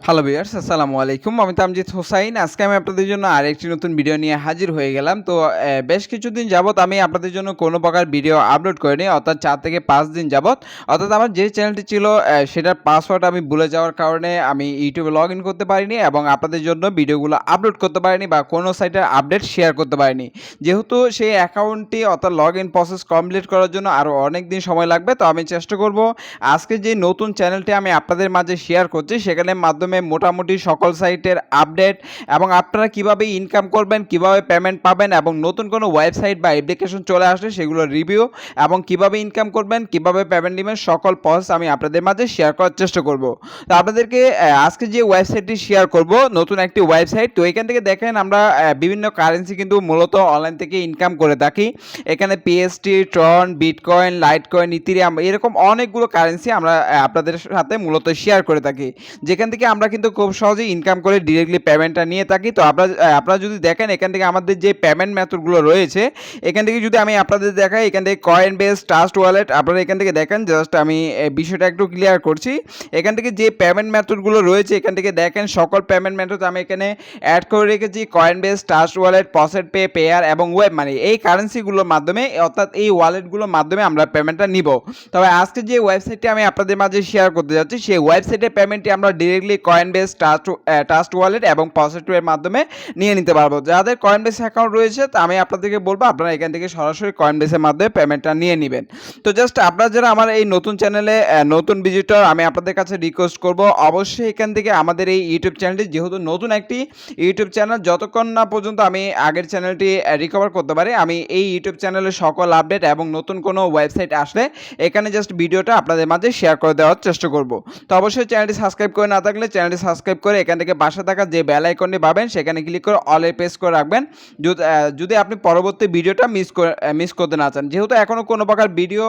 Hello viewers, আসসালামু আলাইকুম। আমি তামজিদ হোসাইন। আজকে আমি আপনাদের জন্য আরেকটি নতুন ভিডিও নিয়ে হাজির হয়ে গেলাম। তো বেশ কিছুদিন যাবৎ আমি আপনাদের জন্য কোনো প্রকার ভিডিও আপলোড করিনি, অর্থাৎ ৪ থেকে ৫ দিন যাবৎ। অর্থাৎ আমার যে চ্যানেলটি ছিল সেটার পাসওয়ার্ড আমি ভুলে যাওয়ার কারণে আমি ইউটিউবে লগইন করতে পারিনি এবং আপনাদের জন্য ভিডিওগুলো আপলোড করতে পারিনি বা কোনো সাইটের আপডেট শেয়ার করতে পারিনি। যেহেতু সেই অ্যাকাউন্টটি অর্থাৎ লগইন প্রসেস কমপ্লিট করার জন্য আরও অনেক দিন সময় লাগবে, তো আমি চেষ্টা করব আজকে যে নতুন চ্যানেলটি আমি আপনাদের মাঝে শেয়ার করছি সেখানের মাধ্যমে মোটামুটি সকল সাইটের আপডেট এবং আপনারা কিভাবে ইনকাম করবেন, কিভাবে পেমেন্ট পাবেন এবং নতুন কোনো ওয়েবসাইট বা অ্যাপ্লিকেশন চলে আসলে সেগুলোর রিভিউ এবং কিভাবে ইনকাম করবেন, কিভাবে পেমেন্ট নেবেন, সকল প্রসেস আমি আপনাদের মাঝে শেয়ার করার চেষ্টা করব। তো আপনাদেরকে আজকে যে ওয়েবসাইটটি শেয়ার করব, নতুন একটি ওয়েবসাইট। তো এখান থেকে দেখেন আমরা বিভিন্ন কারেন্সি কিন্তু মূলত অনলাইন থেকে ইনকাম করে থাকি। এখানে পিএসটি, ট্রন, বিটকয়েন, লাইটকয়েন, ইথেরিয়াম এরকম অনেকগুলো কারেন্সি আমরা আপনাদের সাথে মূলত শেয়ার করে থাকি, যেখান থেকে আমরা কিন্তু খুব সহজেই ইনকাম করে ডিরেক্টলি পেমেন্টটা নিয়ে থাকি। তো আপনারা যদি দেখেন এখান থেকে আমাদের যে পেমেন্ট মেথডগুলো রয়েছে, এখান থেকে যদি আমি আপনাদের দেখাই, এখান থেকে কয়েন বেস, ট্রাস্ট ওয়ালেট, আপনারা এখান থেকে দেখেন। জাস্ট আমি বিষয়টা একটু ক্লিয়ার করছি। এখান থেকে যে পেমেন্ট মেথডগুলো রয়েছে, এখান থেকে দেখেন সকল পেমেন্ট মেথড আমি এখানে অ্যাড করে রেখেছি। কয়েন বেস, ট্রাস্ট ওয়ালেট, পসেট পে, পেয়ার এবং ওয়েব মানি, এই কারেন্সিগুলোর মাধ্যমে অর্থাৎ এই ওয়ালেটগুলোর মাধ্যমে আমরা পেমেন্টটা নিব। তবে আজকে যে ওয়েবসাইটটি আমি আপনাদের মাঝে শেয়ার করতে যাচ্ছি, সেই ওয়েবসাইটের পেমেন্টটি আমরা ডিরেক্টলি কয়েনবেস, ট্রাস্ট ওয়ালেট এবং পসেট পের মাধ্যমে নিয়ে নিতে পারবো। যাদের কয়েনবেস অ্যাকাউন্ট রয়েছে, তা আমি আপনাদেরকে বলবো আপনারা এখান থেকে সরাসরি কয়েনবেসের মাধ্যমে পেমেন্টটা নিয়ে নেবেন। তো জাস্ট আপনারা যারা আমার এই নতুন চ্যানেলে নতুন ভিজিটর, আমি আপনাদের কাছে রিকোয়েস্ট করব অবশ্যই এখান থেকে আমাদের এই ইউটিউব চ্যানেলটি, যেহেতু নতুন একটি ইউটিউব চ্যানেল, যতক্ষণ না পর্যন্ত আমি আগের চ্যানেলটি রিকভার করতে পারি, আমি এই ইউটিউব চ্যানেলের সকল আপডেট এবং নতুন কোনো ওয়েবসাইট আসলে এখানে জাস্ট ভিডিওটা আপনাদের মাঝে শেয়ার করে দেওয়ার চেষ্টা করব। তো অবশ্যই চ্যানেলটি সাবস্ক্রাইব করে না থাকলে চ্যানেলটি সাবস্ক্রাইব করে এখান থেকে পাশে থাকা যে বেল আইকনটি পাবেন সেখানে ক্লিক করে অলে প্রেস করে রাখবেন, যদি আপনি পরবর্তী ভিডিওটা মিস করতে না চান। যেহেতু এখনও কোনো প্রকার ভিডিও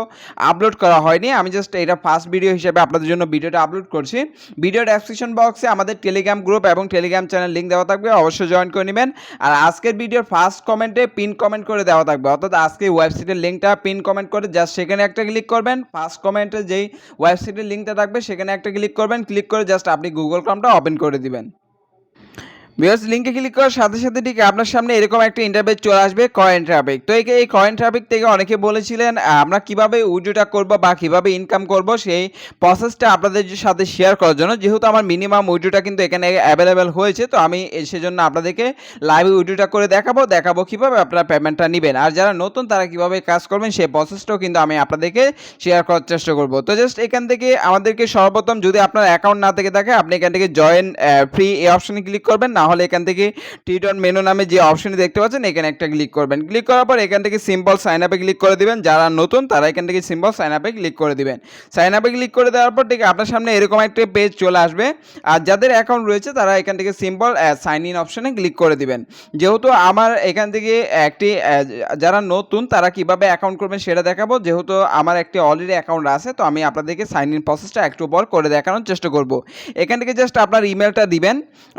আপলোড করা হয়নি, আমি জাস্ট এটা ফার্স্ট ভিডিও হিসেবে আপনাদের জন্য ভিডিওটা আপলোড করছি। ভিডিও ডেসক্রিপশন বক্সে আমাদের টেলিগ্রাম গ্রুপ এবং টেলিগ্রাম চ্যানেল লিঙ্ক দেওয়া থাকবে, অবশ্যই জয়েন করে নেবেন। আর আজকের ভিডিওর ফার্স্ট কমেন্টে পিন কমেন্ট করে দেওয়া থাকবে, অর্থাৎ আজকে ওয়েবসাইটের লিঙ্কটা পিন কমেন্ট করে জাস্ট সেখানে একটা ক্লিক করবেন। ফার্স্ট কমেন্টে যেই ওয়েবসাইটের লিঙ্কটা থাকবে সেখানে একটা ক্লিক করবেন, ক্লিক করে জাস্ট আপনি গুগল ক্রোমটা ওপেন করে দিবেন। ভিউয়ার্স, লিঙ্কে ক্লিক করার সাথে সাথে ঠিক আপনার সামনে এরকম একটা ইন্টারফেস চলে আসবে, কয়েন ট্রাফিক। তো এই কয়েন ট্রাফিক থেকে অনেকে বলেছিলেন আমরা কিভাবে উইথড্রটা করব বা কিভাবে ইনকাম করব, সেই প্রসেসটা আপনাদের সাথে শেয়ার করার জন্য। যেহেতু আমার মিনিমাম উইথড্রটা কিন্তু এখানে অ্যাভেলেবেল হয়েছে, তো আমি সেজন্য আপনাদেরকে লাইভ উইথড্রটা করে দেখাবো কিভাবে আপনারা পেমেন্টটা নেবেন। আর যারা নতুন তারা কিভাবে কাজ করবেন সেই প্রসেসটাও কিন্তু আমি আপনাদেরকে শেয়ার করার চেষ্টা করব। তো জাস্ট এখান থেকে আমাদেরকে সর্বপ্রথম, যদি আপনার অ্যাকাউন্ট না থেকে থাকে, আপনি এখান থেকে জয়েন ফ্রি এই অপশনে ক্লিক করবেন, না হলে এখান থেকে টিডন মেনু নামে যে অপশনটি দেখতে পাচ্ছেন এখানে একটা ক্লিক করবেন। ক্লিক করার পর এখান থেকে সিম্পল সাইন আপে ক্লিক করে দিবেন। যারা নতুন তারা এখান থেকে সিম্পল সাইন আপে ক্লিক করে দিবেন। সাইন আপে ক্লিক করে দেওয়ার পর ঠিক আপনার সামনে এরকম একটা পেজ চলে আসবে। আর যাদের অ্যাকাউন্ট রয়েছে তারা এখান থেকে সিম্পল সাইন ইন অপশনে ক্লিক করে দিবেন। যেহেতু আমার এখান থেকে একটি যারা নতুন তারা কিভাবে অ্যাকাউন্ট করবেন সেটা দেখাবো। যেহেতু আমার একটি অলরেডি অ্যাকাউন্ট আছে, তো আমি আপনাদেরকে সাইন ইন প্রসেসটা একটু পর করে দেখানোর চেষ্টা করব। এখান থেকে জাস্ট আপনার ইমেলটা দিবেন,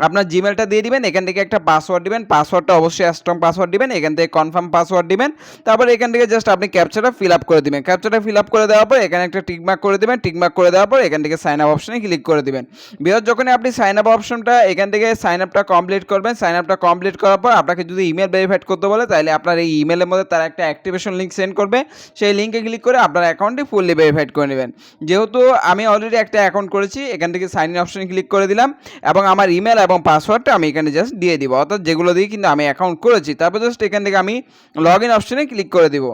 আপনার জিমেলটা দিয়ে দিবেন। এখান থেকে একটা পাসওয়ার্ড দিবেন, পাসওয়ার্ডটা অবশ্যই স্ট্রং পাসওয়ার্ড দিবেন। এখান থেকে কনফার্ম পাসওয়ার্ড দিবেন। তারপর এখান থেকে জাস্ট আপনি ক্যাপচাটা ফিল আপ করে দিবেন। ক্যাপচাটা ফিল আপ করে দেওয়ার পর এখানে একটা টিকমার্ক করে দিবেন। টিকমার্ক করে দেওয়ার পর এখান থেকে সাইন আপ অপশনে ক্লিক করে দিবেন। বিকজ যখনই আপনি সাইন আপ অপশনটা এখান থেকে সাইন আপটা কমপ্লিট করবেন, সাইন আপটা কমপ্লিট করার পর আপনাকে যদি ইমেল ভেরিফাইড করতে বলে, তাহলে আপনার এই ইমেলের মধ্যে তারা একটা অ্যাক্টিভেশন লিঙ্ক সেন্ড করবে। সেই লিঙ্কে ক্লিক করে আপনার অ্যাকাউন্টটি ফুললি ভেরিফাইড করে নেবেন। যেহেতু আমি অলরেডি একটা অ্যাকাউন্ট করেছি, এখান থেকে সাইন ইন অপশনে ক্লিক করে দিলাম এবং আমার ইমেল এবং পাসওয়ার্ডটা আমি এখানে জাস্ট দিয়ে দিব, অর্থাৎ যেগুলো দিয়ে কিন্তু আমি অ্যাকাউন্ট করেছি। তারপর জাস্ট এখান থেকে আমি লগ ইন অপশনে ক্লিক করে দিব।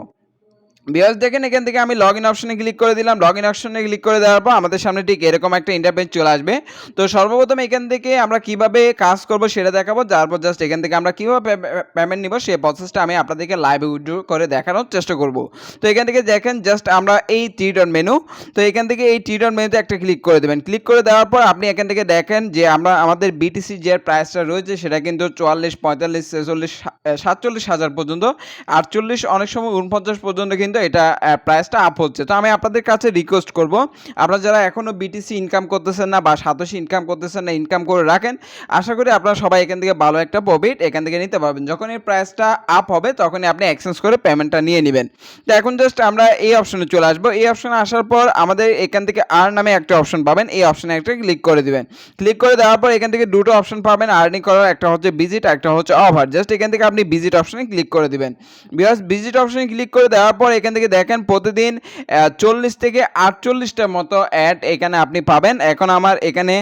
বিকজ দেখেন এখান থেকে আমি লগ ইন অপশনে ক্লিক করে দিলাম। লগ ইন অপশনে ক্লিক করে দেওয়ার পর আমাদের সামনে ঠিক এরকম একটা ইন্টারফেস চলে আসবে। তো সর্বপ্রথম এখান থেকে আমরা কিভাবে কাজ করব সেটা দেখাবো। তারপর জাস্ট এখান থেকে আমরা কিভাবে পেমেন্ট নিব সেই প্রসেসটা আমি আপনাদেরকে লাইভ উইথড্র করে দেখানোর চেষ্টা করব। তো এখান থেকে দেখেন জাস্ট আমরা এই টি ডট মেনু, তো এখান থেকে এই টি ডট মেনুতে একটা ক্লিক করে দেবেন। ক্লিক করে দেওয়ার পর আপনি এখান থেকে দেখেন যে আমাদের বিটিসি যে প্রাইসটা রয়েছে সেটা কিন্তু 44, 45, 46, 47 হাজার পর্যন্ত, 48, অনেক সময় 49 পর্যন্ত কিন্তু কিন্তু এটা প্রাইসটা আপ হচ্ছে। তো আমি আপনাদের কাছে রিকোয়েস্ট করব, আপনারা যারা এখনও বিটিসি ইনকাম করতেছেন না বা সাতোশি ইনকাম করতেছেন না, ইনকাম করে রাখেন। আশা করি আপনারা সবাই এখান থেকে ভালো একটা প্রফিট এখান থেকে নিতে পারবেন। যখন এই প্রাইসটা আপ হবে তখনই আপনি এক্সচেঞ্জ করে পেমেন্টটা নিয়ে নেবেন। তো এখন জাস্ট আমরা এই অপশনে চলে আসবো। এই অপশনে আসার পর আমাদের এখান থেকে আর নামে একটা অপশন পাবেন, এই অপশনে একটা ক্লিক করে দিবেন। ক্লিক করে দেওয়ার পর এখান থেকে দুটো অপশন পাবেন আর্নিং করার, একটা হচ্ছে ভিজিট, একটা হচ্ছে অফার। জাস্ট এখান থেকে আপনি ভিজিট অপশনে ক্লিক করে দিবেন। বিকজ ভিজিট অপশনে ক্লিক করে দেওয়ার পর এখান থেকে দেখেন প্রতিদিন 40 থেকে 48টার মতো অ্যাড এখানে আপনি পাবেন। এখন আমার এখানে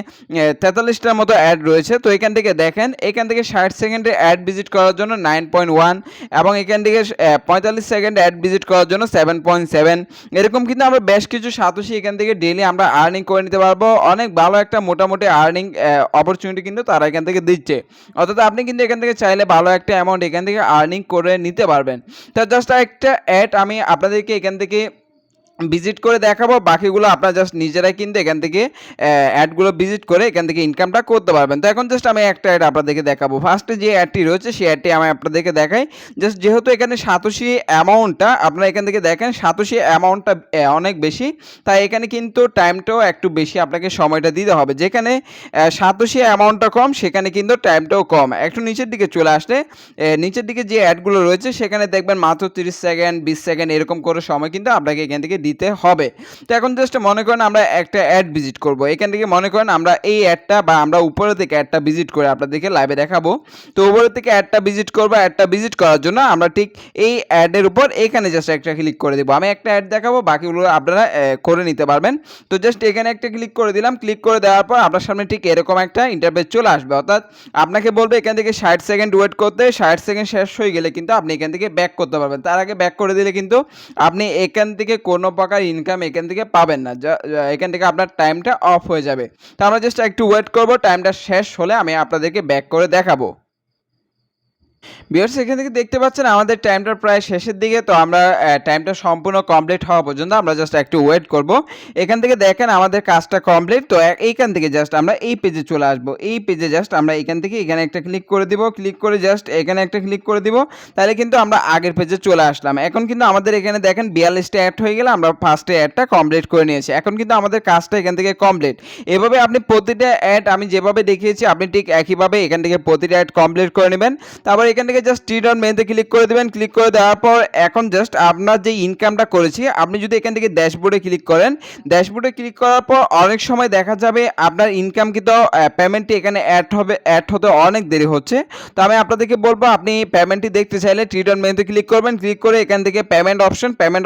43টার মতো অ্যাড রয়েছে। তো এখান থেকে দেখেন, এখান থেকে 60 সেকেন্ডে অ্যাড ভিজিট করার জন্য 9.1 এবং এখান থেকে 45 সেকেন্ড অ্যাড ভিজিট করার জন্য 7.7। এরকম কিন্তু আমরা বেশ কিছু সাতোশি এখান থেকে ডেইলি আমরা আর্নিং করে নিতে পারবো। অনেক ভালো একটা মোটামুটি আর্নিং অপরচুনিটি কিন্তু তারা এখান থেকে দিচ্ছে। অর্থাৎ আপনি কিন্তু এখান থেকে চাইলে ভালো একটা অ্যামাউন্ট এখান থেকে আর্নিং করে নিতে পারবেন। তো জাস্ট একটা অ্যাড আমি আপনাদেরকে এখান থেকে ভিজিট করে দেখাবো, বাকিগুলো আপনারা জাস্ট নিজেরাই কিন্তু এখান থেকে অ্যাডগুলো ভিজিট করে এখান থেকে ইনকামটা করতে পারবেন। তো এখন জাস্ট আমি একটা অ্যাড আপনাদেরকে দেখাবো। ফার্স্টে যে অ্যাডটি রয়েছে সেই অ্যাডটি আমি আপনাদেরকে দেখাই। জাস্ট যেহেতু এখানে সাতোশি অ্যামাউন্টটা আপনারা এখান থেকে দেখেন, সাতোশি অ্যামাউন্টটা অনেক বেশি, তাই এখানে কিন্তু টাইমটাও একটু বেশি আপনাকে সময়টা দিতে হবে। যেখানে সাতোশি অ্যামাউন্টটা কম সেখানে কিন্তু টাইমটাও কম। একটু নিচের দিকে চলে আসলে নিচের দিকে যে অ্যাডগুলো রয়েছে সেখানে দেখবেন মাত্র 30 সেকেন্ড 20 সেকেন্ড এরকম করে সময় কিন্তু আপনাকে এখান থেকে দিতে হবে। তো এখন জাস্ট মনে করেন আমরা একটা অ্যাড ভিজিট করব। এখান থেকে মনে করেন আমরা এই অ্যাডটা বা আমরা উপরে থেকে অ্যাডটা ভিজিট করে আপনাদেরকে লাইভে দেখাবো। তো উপরে থেকে অ্যাডটা ভিজিট করব। অ্যাডটা ভিজিট করার জন্য আমরা ঠিক এই অ্যাডের উপর এখানে জাস্ট একটা ক্লিক করে দেবো। আমি একটা অ্যাড দেখাবো, বাকিগুলো আপনারা করে নিতে পারবেন। তো জাস্ট এখানে একটা ক্লিক করে দিলাম। ক্লিক করে দেওয়ার পর আপনার সামনে ঠিক এরকম একটা ইন্টারফেস চলে আসবে। অর্থাৎ আপনাকে বলবে এখান থেকে 60 সেকেন্ড ওয়েট করতে, 60 সেকেন্ড শেষ হয়ে গেলে কিন্তু আপনি এখান থেকে ব্যাক করতে পারবেন। তার আগে ব্যাক করে দিলে কিন্তু আপনি এখান থেকে কোনো প্রকার ইনকাম এখান থেকে পাবেন না। এখান থেকে আপনার টাইমটা অফ হয়ে যাবে। তো আমরা জাস্ট একটু ওয়েট করব, টাইমটা শেষ হলে আমি আপনাদেরকে ব্যাক করে দেখাবো। ভিউয়ার্স এখান থেকে দেখতে পাচ্ছেন আমাদের টাইমটা প্রায় শেষের দিকে। তো আমরা টাইমটা সম্পূর্ণ কমপ্লিট হওয়া পর্যন্ত আমরা জাস্ট একটু ওয়েট করব। এখান থেকে দেখেন আমাদের কাজটা কমপ্লিট। তো এইখান থেকে জাস্ট আমরা এই পেজে চলে আসব। এই পেজে জাস্ট আমরা এখান থেকে এখানে একটা ক্লিক করে দিব। ক্লিক করে জাস্ট এখানে একটা ক্লিক করে দিব। তাহলে কিন্তু আমরা আগের পেজে চলে আসলাম। এখন কিন্তু আমাদের এখানে দেখেন 42টা অ্যাড হয়ে গেলে আমরা ফার্স্টে অ্যাডটা কমপ্লিট করে নিয়েছি। এখন কিন্তু আমাদের কাজটা এখান থেকে কমপ্লিট। এভাবে আপনি প্রতিটা অ্যাড আমি যেভাবে দেখিয়েছি আপনি ঠিক একইভাবে এখান থেকে প্রতিটা অ্যাড কমপ্লিট করে নেবেন। তারপর এখান থেকে জাস্ট ট্রিট অন মেনুতে ক্লিক করে দেবেন। ক্লিক করে দেওয়ার পর এখন জাস্ট আপনার যে ইনকামটা করেছি আপনি যদি এখান থেকে ড্যাশবোর্ডে ক্লিক করেন, ড্যাশবোর্ডে ক্লিক করার পর অনেক সময় দেখা যাবে আপনার ইনকাম কিন্তু পেমেন্টটি এখানে অ্যাড হতে অনেক দেরি হচ্ছে। তো আমি আপনাদেরকে বলবো আপনি পেমেন্টটি দেখতে চাইলে ট্রিট অন মেনুতে ক্লিক করবেন। ক্লিক করে এখান থেকে পেমেন্ট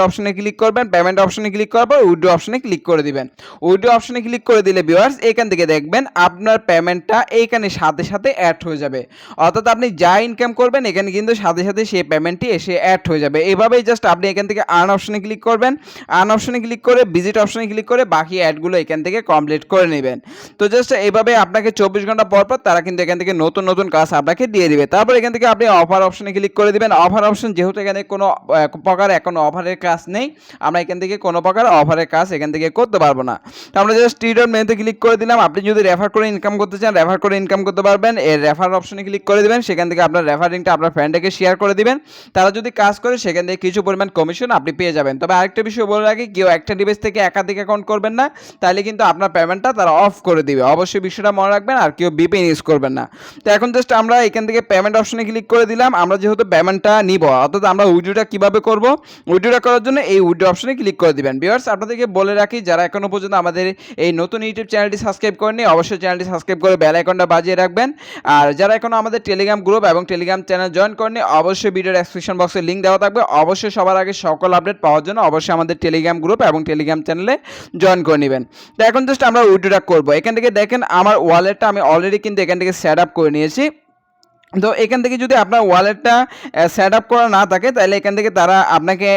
অপশনে ক্লিক করবেন। পেমেন্ট অপশনে ক্লিক করার পর উইথড্র অপশনে ক্লিক করে দিবেন। উইথড্র অপশনে ক্লিক করে দিলে ভিউয়ার্স এখান থেকে দেখবেন আপনার পেমেন্টটা এইখানে সাথে সাথে অ্যাড হয়ে যাবে। অর্থাৎ আপনি যা ইনকাম করবেন এখানে কিন্তু সাথে সাথে সেই পেমেন্টটি এসে অ্যাড হয়ে যাবে। এভাবেই জাস্ট আপনি এখান থেকে আর্ন অপশনে ক্লিক করবেন। আর্ন অপশনে ক্লিক করে ভিজিট অপশনে ক্লিক করে বাকি অ্যাডগুলো এখান থেকে কমপ্লিট করে নেবেন। তো জাস্ট এইভাবে আপনাকে 24 ঘন্টা পর পর তারা কিন্তু এখান থেকে নতুন নতুন কাজ আপনাকে দিয়ে দিবে। তারপর এখান থেকে আপনি অফার অপশনে ক্লিক করে দিবেন। অফার অপশন যেহেতু এখানে কোনো প্রকার এখন অফারের কাজ নেই, আমরা এখান থেকে কোনো প্রকার অফারের কাজ এখান থেকে করতে পারবো না। তো আমরা জাস্ট ট্রিট অন মেনুতে ক্লিক করে দিলাম। আপনি যদি রেফার করে ইনকাম করতে চান রেফার করে ইনকাম করতে পারবেন। এর রেফার অপশনে ক্লিক করে দিবেন। সেখান থেকে আপনার রেফারিংটা আপনার ফ্রেন্ডকে শেয়ার করে দিবেন। তারা যদি কাজ করে সেখান থেকে কিছু পরিমাণ কমিশন আপনি পেয়ে যাবেন। তবে আরেকটা বিষয় বলে রাখি, কেউ একটা ডিভাইস থেকে একাধিক অ্যাকাউন্ট করবেন না, তাহলে কিন্তু আপনার পেমেন্টটা তারা অফ করে দিবে। অবশ্যই বিষয়টা মনে রাখবেন। আর কেউ ভিপিএন ইউজ করবেন না। তো এখন জাস্ট আমরা এখান থেকে পেমেন্ট অপশনে ক্লিক করে দিলাম। আমরা যেহেতু পেমেন্টটা নিব, অর্থাৎ আমরা উইথড্রটা কিভাবে করব, উইথড্রটা করার জন্য এই উইথড্র অপশনে ক্লিক করে দিবেন। ভিউয়ার্স আপনাদেরকে বলে রাখি, যারা এখনো পর্যন্ত আমাদের এই নতুন ইউটিউব চ্যানেলটি সাবস্ক্রাইব করেননি অবশ্যই চ্যানেলটি সাবস্ক্রাইব করে বেল আইকনটা বাজিয়ে রাখবেন। আর যারা এখনো আমাদের টেলিগ্রাম গ্রুপ এবং টেলিগ্রাম চ্যানেল জয়েন করেননি অবশ্যই ভিডিওর ডেসক্রিপশন বক্সে লিঙ্ক দেওয়া থাকবে। অবশ্যই সবার আগে সকল আপডেট পাওয়ার জন্য অবশ্যই আমাদের টেলিগ্রাম গ্রুপ এবং টেলিগ্রাম চ্যানেলে জয়েন করে নেবেন। তো এখন জাস্ট আমরা উইথড্রটা করব। এখান থেকে দেখেন আমার ওয়ালেটটা আমি অলরেডি কিন্তু এখান থেকে সেট আপ করে নিয়েছি। তো এখান থেকে যদি আপনার ওয়ালেটটা সেট আপ করা না থাকে তাহলে এখান থেকে তারা আপনাকে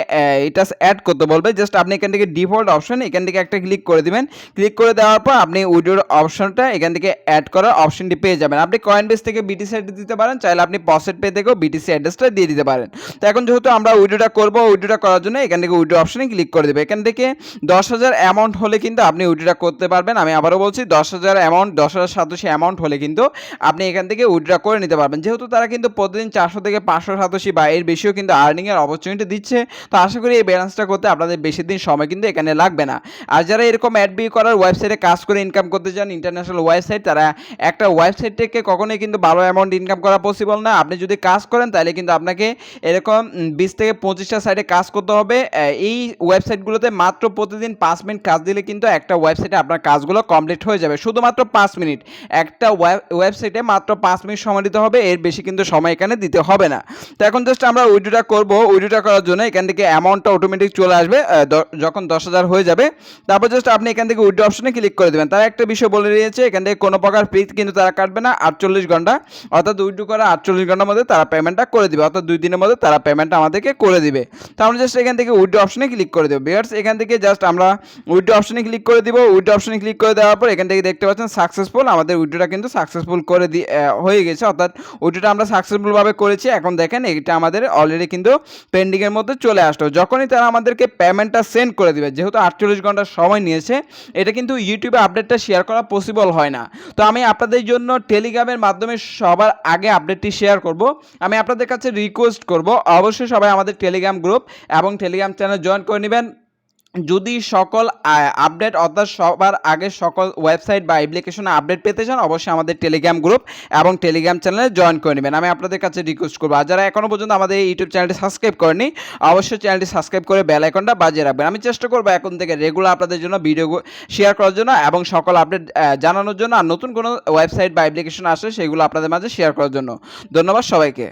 এটা অ্যাড করতে বলবে। জাস্ট আপনি এখান থেকে ডিফল্ট অপশন এখান থেকে একটা ক্লিক করে দিবেন। ক্লিক করে দেওয়ার পর আপনি উইথড্রর অপশনটা এখান থেকে অ্যাড করার অপশনটি পেয়ে যাবেন। আপনি কয়েনবেস থেকে বিটিসি অ্যাড্রেস দিতে পারেন, চাইলে আপনি পসেট পে থেকেও বিটিসি অ্যাড্রেসটা দিয়ে দিতে পারেন। তো এখন যেহেতু আমরা উইথড্রটা করবো, উইথড্রটা করার জন্য এখান থেকে উইথড্র অপশনে ক্লিক করে দেবে। এখান থেকে 10,000 অ্যামাউন্ট হলে কিন্তু আপনি উইথড্রটা করতে পারবেন। আমি আবারও বলছি 10,000 অ্যামাউন্ট 10,000 সাতোশি অ্যামাউন্ট হলে কিন্তু আপনি এখান থেকে উইথড্র করে নিতে পারবেন। যেহেতু তারা কিন্তু প্রতিদিন 400 থেকে 587 বা এর বেশিও কিন্তু আর্নিংয়ের অপরচুনিটি দিচ্ছে। তো আশা করি এই ব্যালেন্সটা করতে আপনাদের বেশি দিন সময় কিন্তু এখানে লাগবে না। আর যারা এরকম অ্যাড বিক্রি করার ওয়েবসাইটে কাজ করে ইনকাম করতে চান, ইন্টারন্যাশনাল ওয়েবসাইট, তারা একটা ওয়েবসাইট থেকে কখনোই কিন্তু ভালো অ্যামাউন্ট ইনকাম করা পসিবল না। আপনি যদি কাজ করেন তাহলে কিন্তু আপনাকে এরকম 20 থেকে 25টা সাইটে কাজ করতে হবে। এই ওয়েবসাইটগুলোতে মাত্র প্রতিদিন 5 মিনিট কাজ দিলে কিন্তু একটা ওয়েবসাইটে আপনার কাজগুলো কমপ্লিট হয়ে যাবে। শুধুমাত্র 5 মিনিট। একটা ওয়েবসাইটে মাত্র 5 মিনিট সময় দিতে হবে, এর বেশি কিন্তু সময় এখানে দিতে হবে না। তো এখন জাস্ট আমরা উইথড্রটা করব। উইথড্রটা করার জন্য এখান থেকে অ্যামাউন্টটা অটোমেটিক চলে আসবে যখন 10,000 হয়ে যাবে। তারপর জাস্ট আপনি এখান থেকে উইথড্র অপশনে ক্লিক করে দেবেন। তারা একটা বিষয় বলে দিয়েছে, এখান থেকে কোনো প্রকার ফি কিন্তু তারা কাটবে না 48 ঘন্টা, অর্থাৎ উইথড্র করা 48 ঘন্টার মধ্যে তারা পেমেন্টটা করে দিবে, অর্থাৎ 2 দিনের মধ্যে তারা পেমেন্টটা আমাদেরকে করে দিবে। তো আমরা জাস্ট এখান থেকে উইথড্র অপশনে ক্লিক করে দেবো। ভিউয়ার্স, এখান থেকে জাস্ট আমরা উইথড্র অপশনে ক্লিক করে দিব। উইথড্র অপশনে ক্লিক করে দেওয়ার পর এখান থেকে দেখতে পাচ্ছেন সাকসেসফুল, আমাদের উইথড্রটা কিন্তু সাকসেসফুল করে হয়ে গেছে, অর্থাৎ উইথড্রটা আমরা সাকসেসফুলভাবে করেছি। এখন দেখেন এটা আমাদের অলরেডি কিন্তু পেন্ডিংয়ের মধ্যে চলে আসলো। যখনই তারা আমাদেরকে পেমেন্টটা সেন্ড করে দিবে, যেহেতু 48 ঘন্টা সময় নিয়েছে, এটা কিন্তু ইউটিউবে আপডেটটা শেয়ার করা পসিবল হয় না। তো আমি আপনাদের জন্য টেলিগ্রামের মাধ্যমে সবার আগে আপডেটটি শেয়ার করব। আমি আপনাদের কাছে রিকোয়েস্ট করব, অবশ্যই সবাই আমাদের টেলিগ্রাম গ্রুপ এবং টেলিগ্রাম চ্যানেল জয়েন করে নেবেন। যদি সকল আপডেট, অর্থাৎ সবার আগে সকল ওয়েবসাইট বা অ্যাপ্লিকেশনে আপডেট পেতে চান, অবশ্যই আমাদের টেলিগ্রাম গ্রুপ এবং টেলিগ্রাম চ্যানেলে জয়েন করে নেবেন। আমি আপনাদের কাছে রিকোয়েস্ট করবো, আর যারা এখনও পর্যন্ত আমাদের এই ইউটিউব চ্যানেলটি সাবস্ক্রাইব করেনি, অবশ্যই চ্যানেলটি সাবস্ক্রাইব করে বেল আইকনটা বাজিয়ে রাখবেন। আমি চেষ্টা করবো এখন থেকে রেগুলার আপনাদের জন্য ভিডিও শেয়ার করার জন্য এবং সকল আপডেট জানানোর জন্য, আর নতুন কোনো ওয়েবসাইট বা অ্যাপ্লিকেশন আসে সেগুলো আপনাদের মাঝে শেয়ার করার জন্য। ধন্যবাদ সবাইকে।